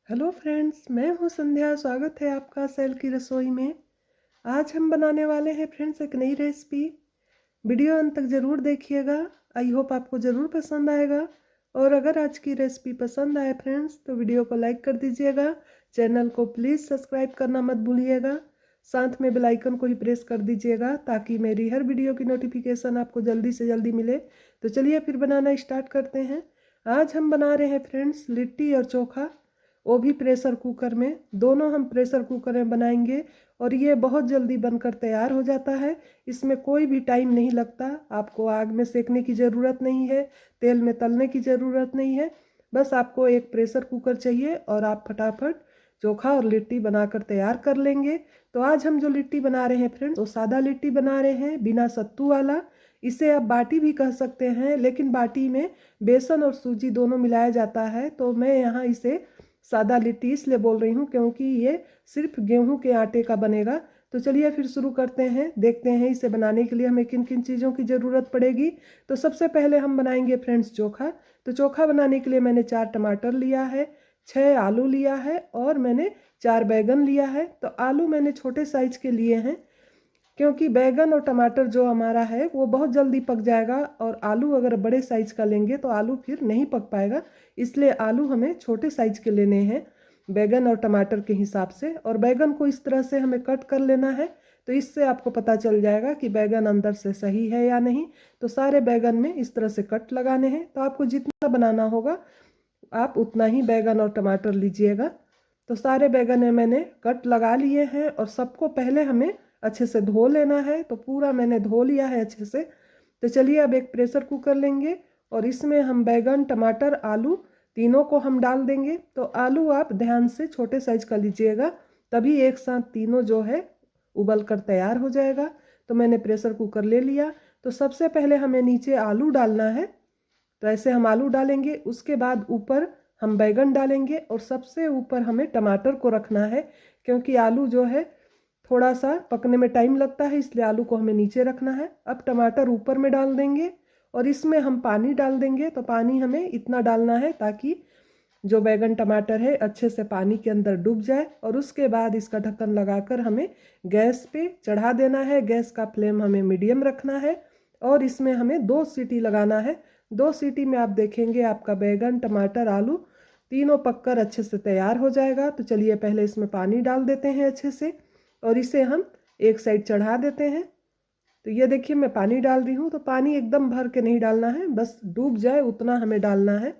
Hello friends, मैं हूं संध्या। स्वागत है आपका सेल की रसोई में। आज हम बनाने वाले हैं फ्रेंड्स एक नई रेसिपी। वीडियो अंत तक ज़रूर देखिएगा। आई होप आपको ज़रूर पसंद आएगा। और अगर आज की रेसिपी पसंद आए फ्रेंड्स तो वीडियो को लाइक कर दीजिएगा। चैनल को प्लीज़ सब्सक्राइब करना मत भूलिएगा। साथ में बेल आइकन को ही प्रेस कर दीजिएगा ताकि मेरी हर वीडियो की नोटिफिकेशन आपको जल्दी से जल्दी मिले। तो चलिए फिर बनाना स्टार्ट करते हैं। आज हम बना रहे हैं फ्रेंड्स लिट्टी और चोखा, वो भी प्रेशर कुकर में। दोनों हम प्रेशर कुकर में बनाएंगे और ये बहुत जल्दी बनकर तैयार हो जाता है। इसमें कोई भी टाइम नहीं लगता। आपको आग में सेकने की ज़रूरत नहीं है, तेल में तलने की ज़रूरत नहीं है। बस आपको एक प्रेशर कुकर चाहिए और आप फटाफट चोखा और लिट्टी बनाकर तैयार कर लेंगे। तो आज हम जो लिट्टी बना रहे हैं फ्रेंड्स, वो सादा लिट्टी बना रहे हैं बिना सत्तू वाला। इसे आप बाटी भी कह सकते हैं, लेकिन बाटी में बेसन और सूजी दोनों मिलाया जाता है। तो मैं यहाँ इसे सादा लिट्टी इसलिए बोल रही हूँ क्योंकि ये सिर्फ गेहूं के आटे का बनेगा। तो चलिए फिर शुरू करते हैं। देखते हैं इसे बनाने के लिए हमें किन किन चीज़ों की ज़रूरत पड़ेगी। तो सबसे पहले हम बनाएंगे फ्रेंड्स चोखा। तो चोखा बनाने के लिए मैंने 4 टमाटर लिया है, 6 आलू लिया है और मैंने 4 बैगन लिया है। तो आलू मैंने छोटे साइज के लिए हैं क्योंकि बैगन और टमाटर जो हमारा है वो बहुत जल्दी पक जाएगा, और आलू अगर बड़े साइज का लेंगे तो आलू फिर नहीं पक पाएगा। इसलिए आलू हमें छोटे साइज के लेने हैं बैगन और टमाटर के हिसाब से। और बैगन को इस तरह से हमें कट कर लेना है, तो इससे आपको पता चल जाएगा कि बैगन अंदर से सही है या नहीं। तो सारे बैगन में इस तरह से कट लगाने हैं। तो आपको जितना बनाना होगा आप उतना ही बैगन और टमाटर लीजिएगा। तो सारे बैगन में मैंने कट लगा लिए हैं और सबको पहले हमें अच्छे से धो लेना है। तो पूरा मैंने धो लिया है अच्छे से। तो चलिए अब एक प्रेशर कुकर लेंगे और इसमें हम बैगन टमाटर आलू तीनों को हम डाल देंगे। तो आलू आप ध्यान से छोटे साइज का लीजिएगा, तभी एक साथ तीनों जो है उबल कर तैयार हो जाएगा। तो मैंने प्रेशर कुकर ले लिया। तो सबसे पहले हमें नीचे आलू डालना है। तो ऐसे हम आलू डालेंगे, उसके बाद ऊपर हम बैगन डालेंगे और सबसे ऊपर हमें टमाटर को रखना है क्योंकि आलू जो है थोड़ा सा पकने में टाइम लगता है, इसलिए आलू को हमें नीचे रखना है। अब टमाटर ऊपर में डाल देंगे और इसमें हम पानी डाल देंगे। तो पानी हमें इतना डालना है ताकि जो बैगन टमाटर है अच्छे से पानी के अंदर डूब जाए। और उसके बाद इसका ढक्कन लगाकर हमें गैस पे चढ़ा देना है। गैस का फ्लेम हमें मीडियम रखना है और इसमें हमें 2 सीटी लगाना है। 2 सीटी में आप देखेंगे आपका बैगन टमाटर आलू तीनों पककर अच्छे से तैयार हो जाएगा। तो चलिए पहले इसमें पानी डाल देते हैं अच्छे से और इसे हम एक साइड चढ़ा देते हैं। तो ये देखिए मैं पानी डाल रही हूँ। तो पानी एकदम भर के नहीं डालना है, बस डूब जाए उतना हमें डालना है।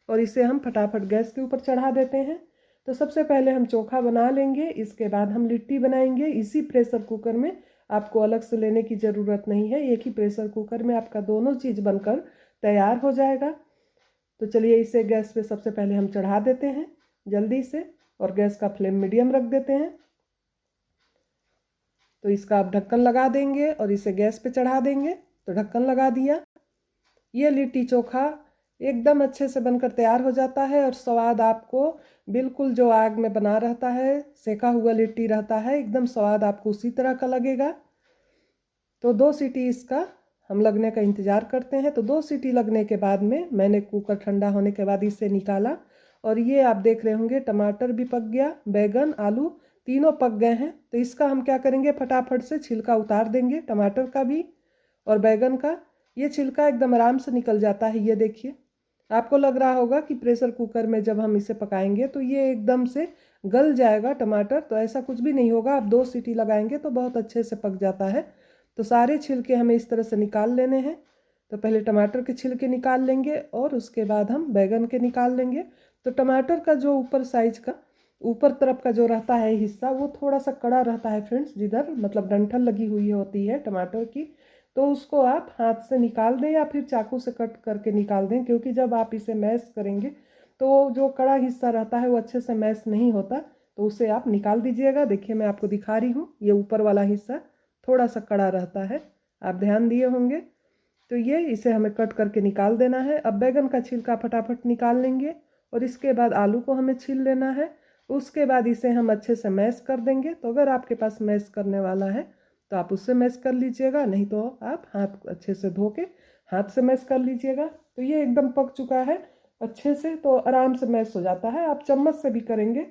और इसे हम फटाफट गैस के ऊपर चढ़ा देते हैं। तो सबसे पहले हम चोखा बना लेंगे, इसके बाद हम लिट्टी बनाएंगे इसी प्रेशर कुकर में। आपको अलग से लेने की ज़रूरत नहीं है, एक ही प्रेशर कुकर में आपका दोनों चीज़ बनकर तैयार हो जाएगा। तो चलिए इसे गैस पे सबसे पहले हम चढ़ा देते हैं जल्दी से और गैस का फ्लेम मीडियम रख देते हैं। तो इसका आप ढक्कन लगा देंगे और इसे गैस पे चढ़ा देंगे। तो ढक्कन लगा दिया। ये लिट्टी चोखा एकदम अच्छे से बनकर तैयार हो जाता है और स्वाद आपको बिल्कुल जो आग में बना रहता है, सेका हुआ लिट्टी रहता है, एकदम स्वाद आपको उसी तरह का लगेगा। तो 2 सीटी इसका हम लगने का इंतज़ार करते हैं। तो 2 सीटी लगने के बाद में मैंने कुकर ठंडा होने के बाद इसे निकाला और ये आप देख रहे होंगे टमाटर भी पक गया, बैगन आलू तीनों पक गए हैं। तो इसका हम क्या करेंगे, फटाफट से छिलका उतार देंगे टमाटर का भी और बैगन का। ये छिलका एकदम आराम से निकल जाता है। ये देखिए आपको लग रहा होगा कि प्रेशर कुकर में जब हम इसे पकाएंगे तो ये एकदम से गल जाएगा टमाटर, तो ऐसा कुछ भी नहीं होगा। आप 2 सीटी लगाएंगे तो बहुत अच्छे से पक जाता है। तो सारे छिलके हमें इस तरह से निकाल लेने हैं। तो पहले टमाटर के छिलके निकाल लेंगे और उसके बाद हम बैगन के निकाल लेंगे। तो टमाटर का जो ऊपर साइज का ऊपर तरफ का जो रहता है हिस्सा वो थोड़ा सा कड़ा रहता है फ्रेंड्स, जिधर मतलब डंठल लगी हुई होती है टमाटर की। तो उसको आप हाथ से निकाल दें या फिर चाकू से कट करके निकाल दें, क्योंकि जब आप इसे मैश करेंगे तो जो कड़ा हिस्सा रहता है वो अच्छे से मैश नहीं होता। तो उसे आप निकाल दीजिएगा। देखिए मैं आपको दिखा रही हूँ, ये ऊपर वाला हिस्सा थोड़ा सा कड़ा रहता है, आप ध्यान दिए होंगे। तो ये इसे हमें कट करके निकाल देना है। अब बैगन का छिलका फटाफट निकाल लेंगे और इसके बाद आलू को हमें छील लेना है। उसके बाद इसे हम अच्छे से मैश कर देंगे। तो अगर आपके पास मैश करने वाला है तो आप उससे मैश कर लीजिएगा, नहीं तो आप हाथ अच्छे से धो के हाथ से मैश कर लीजिएगा। तो ये एकदम पक चुका है। अच्छे से, तो आराम से मैश हो जाता है। आप चम्मच से भी करेंगे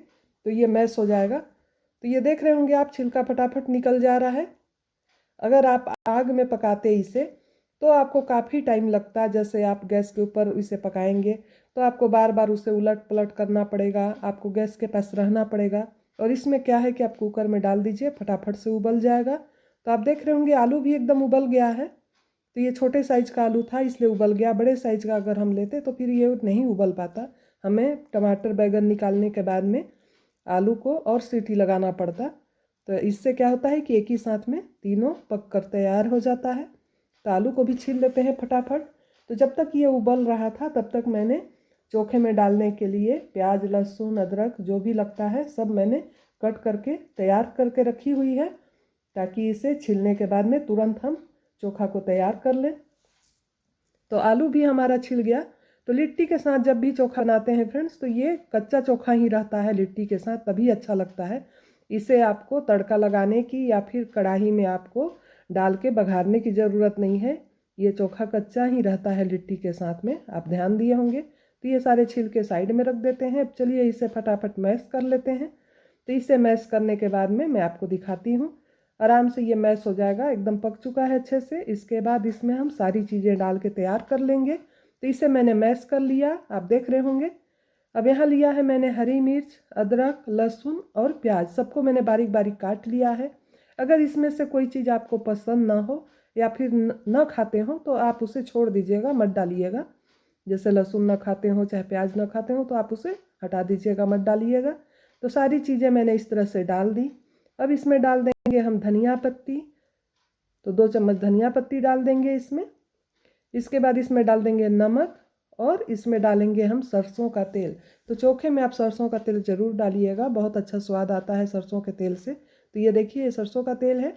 तो ये मैश हो जाएगा। तो ये देख रहे होंगे आप, छिलका फटाफट निकल जा रहा है। अगर आप आग में पकाते इसे तो आपको काफ़ी टाइम लगता है। जैसे आप गैस के ऊपर इसे पकाएंगे तो आपको बार बार उसे उलट पलट करना पड़ेगा, आपको गैस के पास रहना पड़ेगा। और इसमें क्या है कि आप कुकर में डाल दीजिए, फटाफट से उबल जाएगा। तो आप देख रहे होंगे आलू भी एकदम उबल गया है। तो ये छोटे साइज का आलू था इसलिए उबल गया। बड़े साइज का अगर हम लेते तो फिर ये नहीं उबल पाता। हमें टमाटर बैगन निकालने के बाद में आलू को और सीटी लगाना पड़ता। तो इससे क्या होता है कि एक ही साथ में तीनों पक कर तैयार हो जाता है। तो आलू को भी छील लेते हैं फटाफट। तो जब तक ये उबल रहा था तब तक मैंने चोखे में डालने के लिए प्याज लहसुन अदरक जो भी लगता है सब मैंने कट करके तैयार करके रखी हुई है, ताकि इसे छीलने के बाद में तुरंत हम चोखा को तैयार कर लें। तो आलू भी हमारा छिल गया। तो लिट्टी के साथ जब भी चोखा बनाते हैं फ्रेंड्स, तो ये कच्चा चोखा ही रहता है लिट्टी के साथ, तभी अच्छा लगता है। इसे आपको तड़का लगाने की या फिर कढ़ाई में आपको डाल के बघारने की ज़रूरत नहीं है। ये चोखा कच्चा ही रहता है लिट्टी के साथ में, आप ध्यान दिए होंगे। तो ये सारे छिल के साइड में रख देते हैं। अब चलिए इसे फटाफट मैश कर लेते हैं। तो इसे मैश करने के बाद में मैं आपको दिखाती हूँ। आराम से ये मैश हो जाएगा, एकदम पक चुका है अच्छे से। इसके बाद इसमें हम सारी चीज़ें डाल के तैयार कर लेंगे। तो इसे मैंने मैश कर लिया, आप देख रहे होंगे। अब यहाँ लिया है मैंने हरी मिर्च अदरक लहसुन और प्याज, सबको मैंने बारीक बारीक काट लिया है। अगर इसमें से कोई चीज़ आपको पसंद ना हो या फिर न खाते हो तो आप उसे छोड़ दीजिएगा, मत डालिएगा। जैसे लहसुन न खाते हो चाहे प्याज न खाते हो तो आप उसे हटा दीजिएगा, मत डालिएगा। तो सारी चीज़ें मैंने इस तरह से डाल दी। अब इसमें डाल देंगे हम धनिया पत्ती। तो 2 चम्मच धनिया पत्ती डाल देंगे इसमें। इसके बाद इसमें डाल देंगे नमक और इसमें डालेंगे हम सरसों का तेल। तो चोखे में आप सरसों का तेल ज़रूर डालिएगा, बहुत अच्छा स्वाद आता है सरसों के तेल से। तो ये देखिए ये सरसों का तेल है।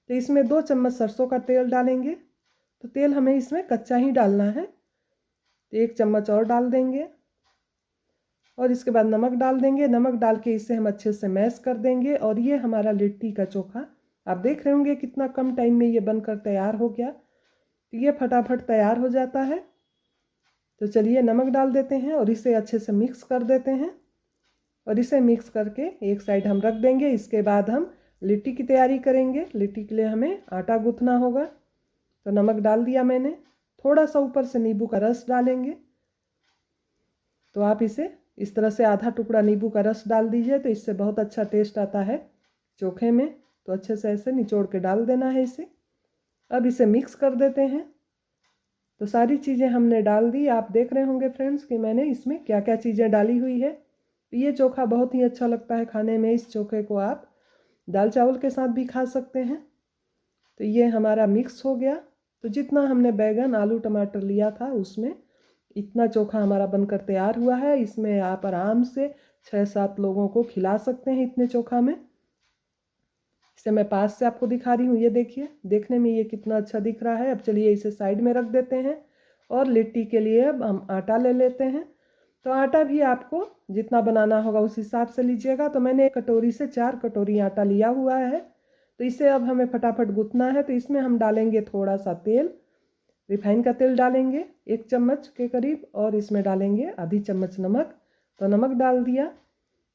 तो इसमें 2 चम्मच सरसों का तेल डालेंगे। तो तेल हमें इसमें कच्चा ही डालना है। तो 1 चम्मच और डाल देंगे और इसके बाद नमक डाल देंगे। नमक डाल के इसे हम अच्छे से मैश कर देंगे। और ये हमारा लिट्टी का चोखा आप देख रहे होंगे कितना कम टाइम में ये बनकर तैयार हो गया। तो ये फटाफट तैयार हो जाता है। तो चलिए नमक डाल देते हैं और इसे अच्छे से मिक्स कर देते हैं। और इसे मिक्स करके एक साइड हम रख देंगे। इसके बाद हम लिट्टी की तैयारी करेंगे। लिट्टी के लिए हमें आटा गूँथना होगा। तो नमक डाल दिया मैंने, थोड़ा सा ऊपर से नींबू का रस डालेंगे। तो आप इसे इस तरह से आधा टुकड़ा नींबू का रस डाल दीजिए, तो इससे बहुत अच्छा टेस्ट आता है चोखे में। तो अच्छे से ऐसे निचोड़ के डाल देना है इसे। अब इसे मिक्स कर देते हैं। तो सारी चीज़ें हमने डाल दी। आप देख रहे होंगे फ्रेंड्स कि मैंने इसमें क्या क्या चीज़ें डाली हुई है। ये चोखा बहुत ही अच्छा लगता है खाने में। इस चोखे को आप दाल चावल के साथ भी खा सकते हैं। तो ये हमारा मिक्स हो गया। तो जितना हमने बैगन आलू टमाटर लिया था उसमें इतना चोखा हमारा बनकर तैयार हुआ है। इसमें आप आराम से 6-7 लोगों को खिला सकते हैं इतने चोखा में। इसे मैं पास से आपको दिखा रही हूँ, ये देखिए देखने में ये कितना अच्छा दिख रहा है। अब चलिए इसे साइड में रख देते हैं और लिट्टी के लिए अब हम आटा ले लेते हैं। तो आटा भी आपको जितना बनाना होगा उस हिसाब से लीजिएगा। तो मैंने 1 कटोरी से 4 कटोरी आटा लिया हुआ है। तो इसे अब हमें फटाफट गूँथना है। तो इसमें हम डालेंगे थोड़ा सा तेल, रिफाइन का तेल डालेंगे 1 चम्मच के करीब। और इसमें डालेंगे आधी चम्मच नमक। तो नमक डाल दिया।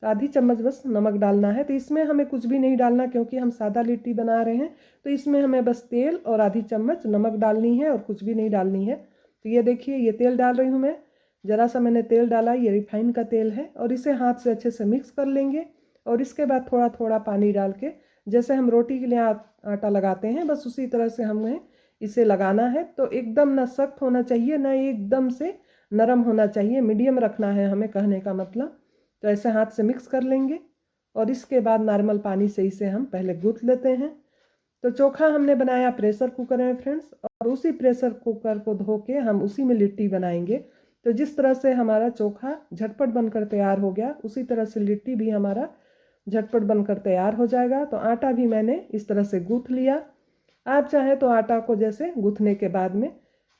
तो आधी चम्मच बस नमक डालना है। तो इसमें हमें कुछ भी नहीं डालना क्योंकि हम सादा लिट्टी बना रहे हैं। तो इसमें हमें बस तेल और आधी चम्मच नमक डालनी है और कुछ भी नहीं डालनी है। तो ये देखिए ये तेल डाल रही हूँ मैं, ज़रा सा मैंने तेल डाला, ये रिफाइन का तेल है। और इसे हाथ से अच्छे से मिक्स कर लेंगे। और इसके बाद थोड़ा थोड़ा पानी डाल के, जैसे हम रोटी के लिए आटा लगाते हैं बस उसी तरह से हमें इसे लगाना है। तो एकदम ना सख्त होना चाहिए ना एकदम से नरम होना चाहिए, मीडियम रखना है हमें, कहने का मतलब। तो ऐसे हाथ से मिक्स कर लेंगे और इसके बाद नॉर्मल पानी से इसे हम पहले गूँथ लेते हैं। तो चोखा हमने बनाया प्रेशर कुकर में फ्रेंड्स, और उसी प्रेशर कुकर को धो के हम उसी में लिट्टी बनाएंगे। तो जिस तरह से हमारा चोखा झटपट बनकर तैयार हो गया उसी तरह से लिट्टी भी हमारा झटपट बनकर तैयार हो जाएगा। तो आटा भी मैंने इस तरह से गूँथ लिया। आप चाहें तो आटा को जैसे गूँथने के बाद में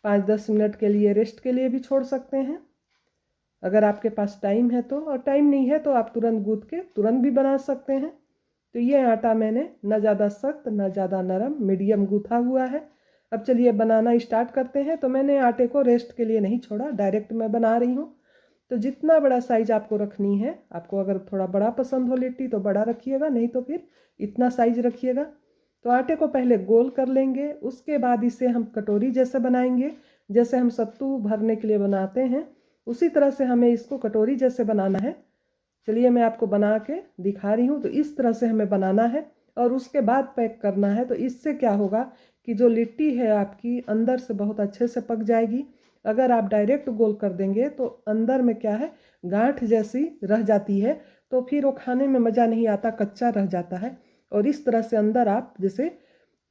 5-10 मिनट के लिए रेस्ट के लिए भी छोड़ सकते हैं, अगर आपके पास टाइम है तो। और टाइम नहीं है तो आप तुरंत गूँथ के तुरंत भी बना सकते हैं। तो ये आटा मैंने न ज़्यादा सख्त न ज़्यादा नरम, मीडियम गूँथा हुआ है। अब चलिए बनाना स्टार्ट करते हैं। तो मैंने आटे को रेस्ट के लिए नहीं छोड़ा, डायरेक्ट मैं बना रही हूँ। तो जितना बड़ा साइज आपको रखनी है, आपको अगर थोड़ा बड़ा पसंद हो लिट्टी तो बड़ा रखिएगा, नहीं तो फिर इतना साइज रखिएगा। तो आटे को पहले गोल कर लेंगे, उसके बाद इसे हम कटोरी जैसे बनाएंगे। जैसे हम सत्तू भरने के लिए बनाते हैं उसी तरह से हमें इसको कटोरी जैसे बनाना है। चलिए मैं आपको बना के दिखा रही हूँ। तो इस तरह से हमें बनाना है और उसके बाद पैक करना है। तो इससे क्या होगा कि जो लिट्टी है आपकी अंदर से बहुत अच्छे से पक जाएगी। अगर आप डायरेक्ट गोल कर देंगे तो अंदर में क्या है, गांठ जैसी रह जाती है, तो फिर वो खाने में मज़ा नहीं आता, कच्चा रह जाता है। और इस तरह से अंदर आप जैसे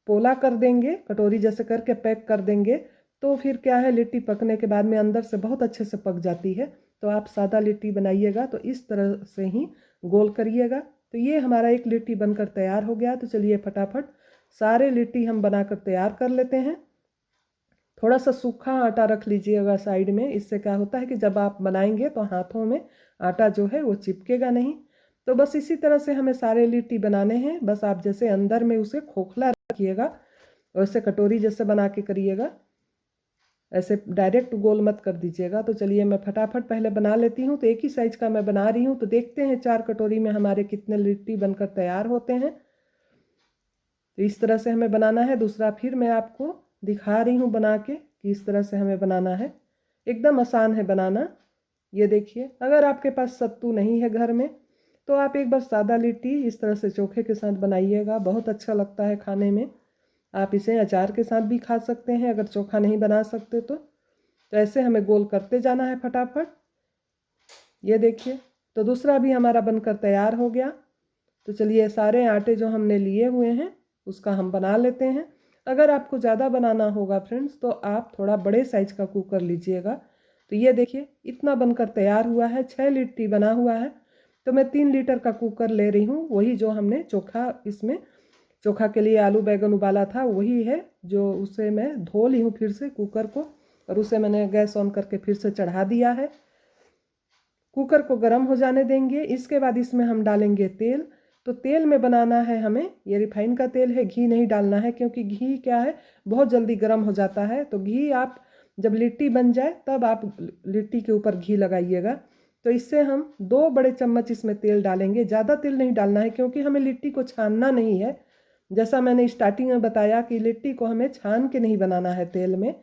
पोला कर देंगे, कटोरी जैसे करके पैक कर देंगे, तो फिर क्या है, लिट्टी पकने के बाद में अंदर से बहुत अच्छे से पक जाती है। तो आप सादा लिट्टी बनाइएगा तो इस तरह से ही गोल करिएगा। तो ये हमारा एक लिट्टी बनकर तैयार हो गया। तो चलिए फटाफट सारे लिट्टी हम बनाकर तैयार कर लेते हैं। थोड़ा सा सूखा आटा रख लीजिएगा साइड में, इससे क्या होता है कि जब आप बनाएंगे तो हाथों में आटा जो है वो चिपकेगा नहीं। तो बस इसी तरह से हमें सारे लिट्टी बनाने हैं। बस आप जैसे अंदर में उसे खोखला रखिएगा, वैसे कटोरी जैसे बना के करिएगा, ऐसे डायरेक्ट गोल मत कर दीजिएगा। तो चलिए मैं फटाफट पहले बना लेती हूँ। तो एक ही साइज का मैं बना रही हूँ। तो देखते हैं 4 कटोरी में हमारे कितने लिट्टी बनकर तैयार होते हैं। तो इस तरह से हमें बनाना है। दूसरा फिर मैं आपको दिखा रही हूँ बना के कि इस तरह से हमें बनाना है। एकदम आसान है बनाना। ये देखिए, अगर आपके पास सत्तू नहीं है घर में तो आप एक बार सादा लिट्टी इस तरह से चोखे के साथ बनाइएगा, बहुत अच्छा लगता है खाने में। आप इसे अचार के साथ भी खा सकते हैं अगर चोखा नहीं बना सकते तो ऐसे हमें गोल करते जाना है फटाफट। ये देखिए, तो दूसरा भी हमारा बनकर तैयार हो गया। तो चलिए सारे आटे जो हमने लिए हुए हैं उसका हम बना लेते हैं। अगर आपको ज़्यादा बनाना होगा फ्रेंड्स तो आप थोड़ा बड़े साइज का कुकर लीजिएगा। तो ये देखिए इतना बनकर तैयार हुआ है, 6 लिट्टी बना हुआ है। तो मैं 3 लीटर का कुकर ले रही हूँ, वही जो हमने चोखा, इसमें चोखा के लिए आलू बैगन उबाला था वही है, जो उसे मैं धो ली हूँ फिर से कुकर को, और उसे मैंने गैस ऑन करके फिर से चढ़ा दिया है। कुकर को गर्म हो जाने देंगे। इसके बाद इसमें हम डालेंगे तेल। तो तेल में बनाना है हमें, ये रिफाइन का तेल है, घी नहीं डालना है, क्योंकि घी क्या है बहुत जल्दी गर्म हो जाता है। तो घी आप जब लिट्टी बन जाए तब आप लिट्टी के ऊपर घी लगाइएगा। तो इससे हम 2 बड़े चम्मच इसमें तेल डालेंगे। ज़्यादा तेल नहीं डालना है क्योंकि हमें लिट्टी को छानना नहीं है। जैसा मैंने स्टार्टिंग में बताया कि लिट्टी को हमें छान के नहीं बनाना है तेल में,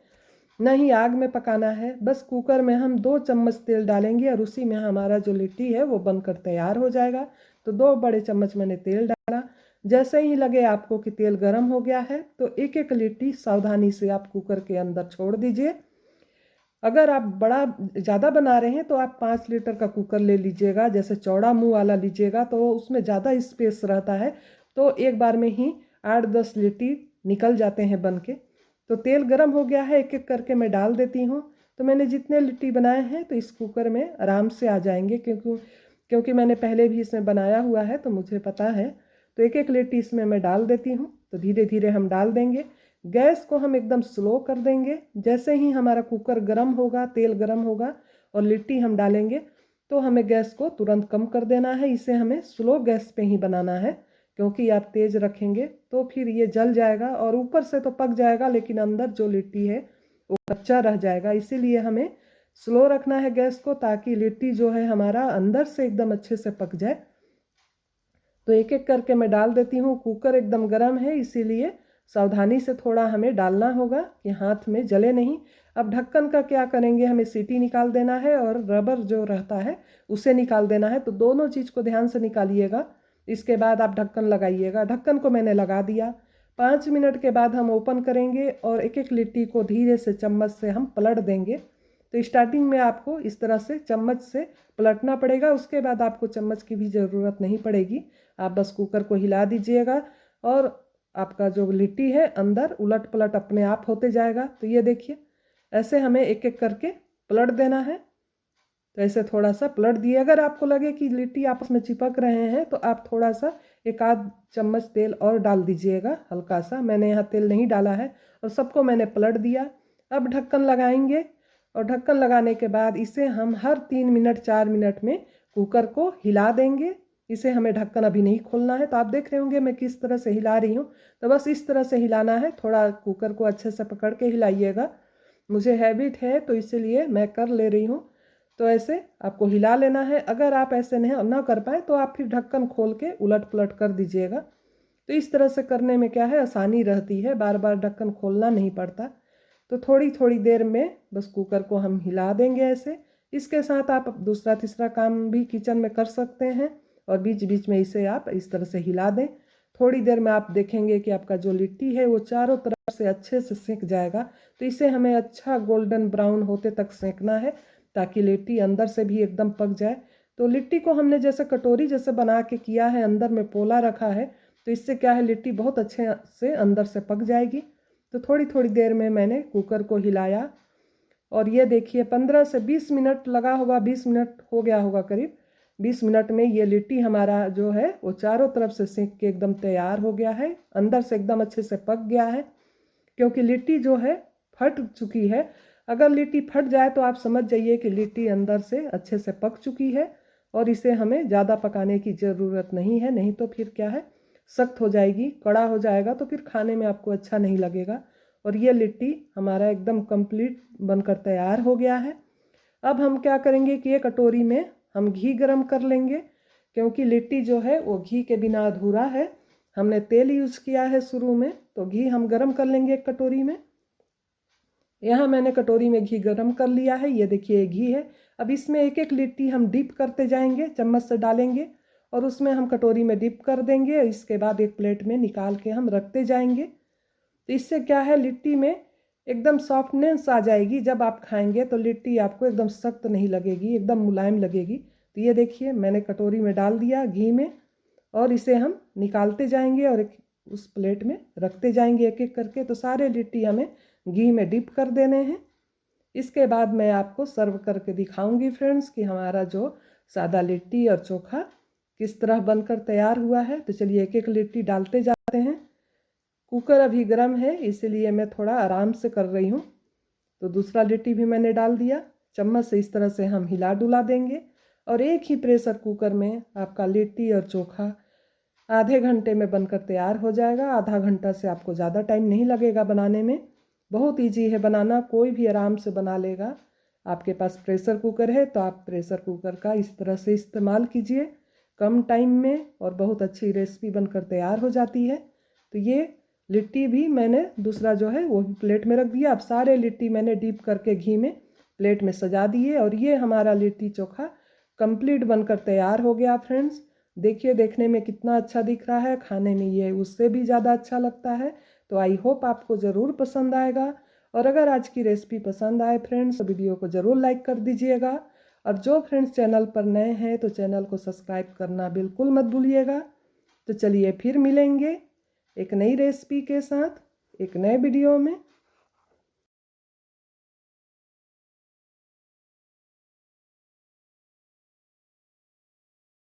ना ही आग में पकाना है। बस कुकर में हम 2 चम्मच तेल डालेंगे और उसी में हमारा जो लिट्टी है वो बनकर तैयार हो जाएगा। तो 2 बड़े चम्मच मैंने तेल डाला। जैसे ही लगे आपको कि तेल गर्म हो गया है तो एक एक लिट्टी सावधानी से आप कुकर के अंदर छोड़ दीजिए। अगर आप बड़ा ज़्यादा बना रहे हैं तो आप 5 लीटर का कुकर ले लीजिएगा, जैसे चौड़ा मुंह वाला लीजिएगा तो उसमें ज़्यादा स्पेस रहता है। तो एक बार में ही 8-10 लिट्टी निकल जाते हैं बन के। तो तेल गर्म हो गया है, एक एक करके मैं डाल देती हूँ। तो मैंने जितने लिट्टी बनाए हैं तो इस कुकर में आराम से आ जाएंगे, क्योंकि मैंने पहले भी इसमें बनाया हुआ है तो मुझे पता है। तो एक एक लिट्टी इसमें मैं डाल देती हूँ। तो धीरे धीरे हम डाल देंगे। गैस को हम एकदम स्लो कर देंगे। जैसे ही हमारा कुकर गर्म होगा, तेल गर्म होगा और लिट्टी हम डालेंगे तो हमें गैस को तुरंत कम कर देना है। इसे हमें स्लो गैस पे ही बनाना है, क्योंकि आप तेज़ रखेंगे तो फिर ये जल जाएगा और ऊपर से तो पक जाएगा लेकिन अंदर जो लिट्टी है वो कच्चा रह जाएगा। इसीलिए हमें स्लो रखना है गैस को, ताकि लिट्टी जो है हमारा अंदर से एकदम अच्छे से पक जाए। तो एक एक करके मैं डाल देती हूँ। कुकर एकदम गर्म है इसीलिए सावधानी से थोड़ा हमें डालना होगा कि हाथ में जले नहीं। अब ढक्कन का क्या करेंगे, हमें सीटी निकाल देना है और रबर जो रहता है उसे निकाल देना है। तो दोनों चीज़ को ध्यान से निकालिएगा। इसके बाद आप ढक्कन लगाइएगा। ढक्कन को मैंने लगा दिया। 5 मिनट के बाद हम ओपन करेंगे और एक एक लिट्टी को धीरे से चम्मच से हम पलट देंगे। तो स्टार्टिंग में आपको इस तरह से चम्मच से पलटना पड़ेगा, उसके बाद आपको चम्मच की भी ज़रूरत नहीं पड़ेगी। आप बस कुकर को हिला दीजिएगा और आपका जो लिट्टी है अंदर उलट पलट अपने आप होते जाएगा। तो ये देखिए, ऐसे हमें एक एक करके पलट देना है। तो ऐसे थोड़ा सा पलट दिए। अगर आपको लगे कि लिट्टी आपस में चिपक रहे हैं तो आप थोड़ा सा 1 आध चम्मच तेल और डाल दीजिएगा, हल्का सा। मैंने यहाँ तेल नहीं डाला है और सबको मैंने पलट दिया। अब ढक्कन लगाएंगे और ढक्कन लगाने के बाद इसे हम हर 3 मिनट 4 मिनट में कुकर को हिला देंगे। इसे हमें ढक्कन अभी नहीं खोलना है। तो आप देख रहे होंगे मैं किस तरह से हिला रही हूँ। तो बस इस तरह से हिलाना है, थोड़ा कुकर को अच्छे से पकड़ के हिलाइएगा। मुझे हैबिट है तो इसीलिए मैं कर ले रही हूँ। तो ऐसे आपको हिला लेना है। अगर आप ऐसे नहीं ना कर पाए तो आप फिर ढक्कन खोल के उलट पुलट कर दीजिएगा। तो इस तरह से करने में क्या है, आसानी रहती है, बार बार ढक्कन खोलना नहीं पड़ता। तो थोड़ी थोड़ी देर में बस कुकर को हम हिला देंगे ऐसे। इसके साथ आप दूसरा तीसरा काम भी किचन में कर सकते हैं और बीच बीच में इसे आप इस तरह से हिला दें। थोड़ी देर में आप देखेंगे कि आपका जो लिट्टी है वो चारों तरफ से अच्छे से सेक जाएगा। तो इसे हमें अच्छा गोल्डन ब्राउन होते तक सेकना है ताकि लिट्टी अंदर से भी एकदम पक जाए। तो लिट्टी को हमने जैसे कटोरी जैसे बना के किया है, अंदर में पोला रखा है, तो इससे क्या है लिट्टी बहुत अच्छे से अंदर से पक जाएगी। तो थोड़ी थोड़ी देर में मैंने कुकर को हिलाया और ये देखिए 15 से 20 मिनट लगा होगा, 20 मिनट हो गया होगा करीब। 20 मिनट में ये लिट्टी हमारा जो है वो चारों तरफ से सेक के एकदम तैयार हो गया है, अंदर से एकदम अच्छे से पक गया है। क्योंकि लिट्टी जो है फट चुकी है। अगर लिट्टी फट जाए तो आप समझ जाइए कि लिट्टी अंदर से अच्छे से पक चुकी है और इसे हमें ज़्यादा पकाने की ज़रूरत नहीं है, नहीं तो फिर क्या है सख्त हो जाएगी, कड़ा हो जाएगा, तो फिर खाने में आपको अच्छा नहीं लगेगा। और ये लिट्टी हमारा एकदम कंप्लीट बनकर तैयार हो गया है। अब हम क्या करेंगे कि एक कटोरी में हम घी गरम कर लेंगे, क्योंकि लिट्टी जो है वो घी के बिना अधूरा है। हमने तेल यूज़ किया है शुरू में, तो घी हम गरम कर लेंगे एक कटोरी में। यहाँ मैंने कटोरी में घी गरम कर लिया है, ये देखिए घी है। अब इसमें एक एक लिट्टी हम डिप करते जाएंगे, चम्मच से डालेंगे और उसमें हम कटोरी में डिप कर देंगे। इसके बाद एक प्लेट में निकाल के हम रखते जाएंगे। तो इससे क्या है लिट्टी में एकदम सॉफ्टनेस आ जाएगी। जब आप खाएंगे तो लिट्टी आपको एकदम सख्त नहीं लगेगी, एकदम मुलायम लगेगी। तो ये देखिए मैंने कटोरी में डाल दिया घी में और इसे हम निकालते जाएंगे और उस प्लेट में रखते जाएंगे एक एक करके। तो सारे लिट्टी हमें घी में डिप कर देने हैं। इसके बाद मैं आपको सर्व करके दिखाऊंगी फ्रेंड्स कि हमारा जो सादा लिट्टी और चोखा किस तरह बनकर तैयार हुआ है। तो चलिए एक एक लिट्टी डालते जाते हैं। कुकर अभी गर्म है इसलिए मैं थोड़ा आराम से कर रही हूँ। तो दूसरा लिट्टी भी मैंने डाल दिया। चम्मच से इस तरह से हम हिला डुला देंगे और एक ही प्रेशर कुकर में आपका लिट्टी और चोखा आधे घंटे में बनकर तैयार हो जाएगा। आधा घंटा से आपको ज़्यादा टाइम नहीं लगेगा बनाने में। बहुत ईजी है बनाना, कोई भी आराम से बना लेगा। आपके पास प्रेशर कुकर है तो आप प्रेशर कुकर का इस तरह से इस्तेमाल कीजिए, कम टाइम में और बहुत अच्छी रेसिपी बनकर तैयार हो जाती है। तो ये लिट्टी भी मैंने दूसरा जो है वो भी प्लेट में रख दिया। अब सारे लिट्टी मैंने डीप करके घी में प्लेट में सजा दिए और ये हमारा लिट्टी चोखा कंप्लीट बनकर तैयार हो गया फ्रेंड्स। देखिए देखने में कितना अच्छा दिख रहा है, खाने में ये उससे भी ज़्यादा अच्छा लगता है। तो आई होप आपको ज़रूर पसंद आएगा। और अगर आज की रेसिपी पसंद आए फ्रेंड्स तो वीडियो को ज़रूर लाइक कर दीजिएगा। और जो फ्रेंड्स चैनल पर नए हैं तो चैनल को सब्सक्राइब करना बिल्कुल मत भूलिएगा। तो चलिए फिर मिलेंगे एक नई रेसिपी के साथ एक नए वीडियो में।